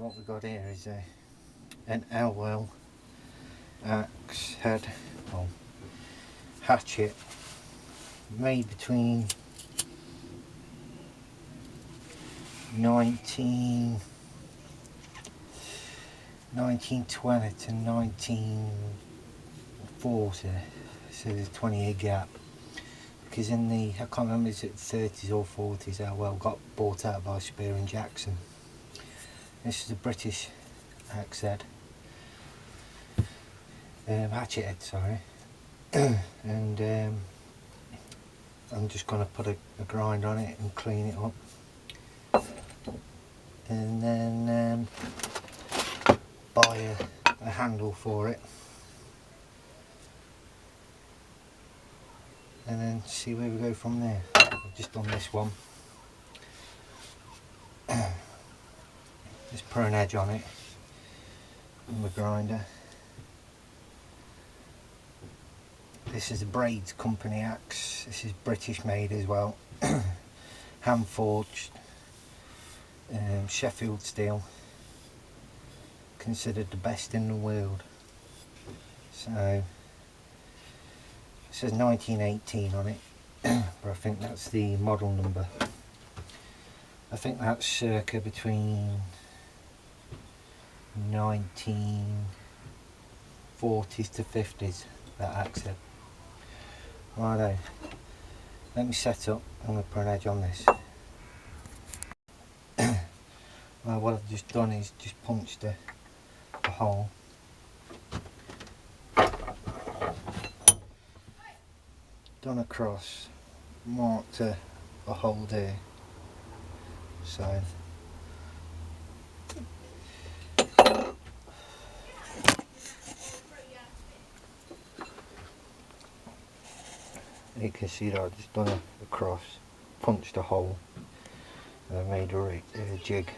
what we've got here is an Elwell axe head, or hatchet, made between 1920 to 1940, so there's a 20-year gap, because in the, I can't remember, is it 30s or 40s, Elwell got bought out by Spear and Jackson. This is a British axe head, hatchet head, sorry. And I'm just going to put a grind on it and clean it up, and then buy a handle for it, and then see where we go from there. I've just done this one. Just put an edge on it on the grinder. This is a Braids company axe. This is British made as well. Hand forged, Sheffield steel, considered the best in the world. So it says 1918 on it, but I think that's the model number. I think that's circa between 1940s to 50s, that axe head. Righto, let me set up. I'm going to put an edge on this. Well, what I've just done is just punched a hole. Done across, marked a hole there. So you can see that I've just done a cross, punched a hole, and I made a jig.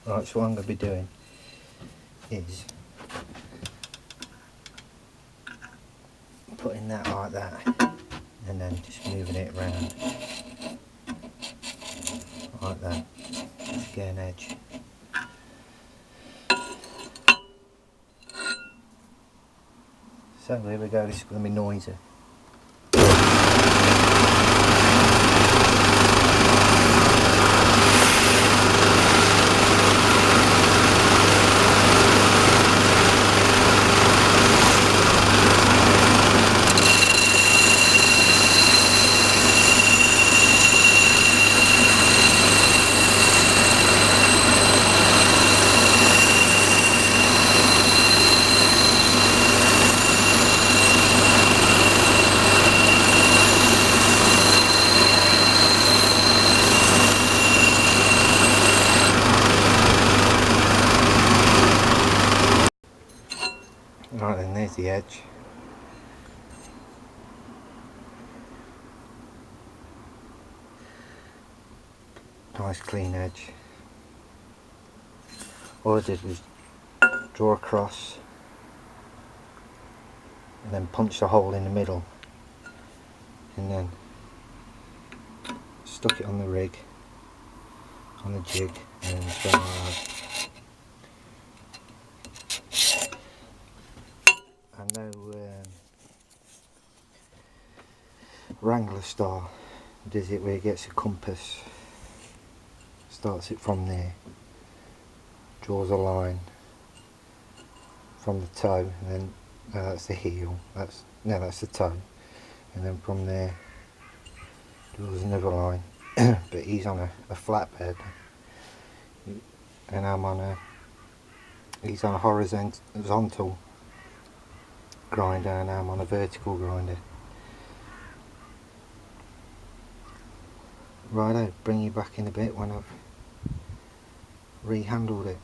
Right, so what I'm going to be doing is putting that like that, and then just moving it around like that to get an edge. So here we go, this is going to be noisy. Right then, there's the edge. Nice clean edge. All I did was draw a cross and then punch a hole in the middle, and then stuck it on the rig, on the jig, and then just went like that. I know wranglerstar does it where he gets a compass, starts it from there, draws a line from the toe, and then that's the heel, that's the toe, and then from there draws another line. But he's on a flat bed, and he's on a horizontal grinder, and I'm on a vertical grinder. Right, I'll bring you back in a bit when I've rehandled it.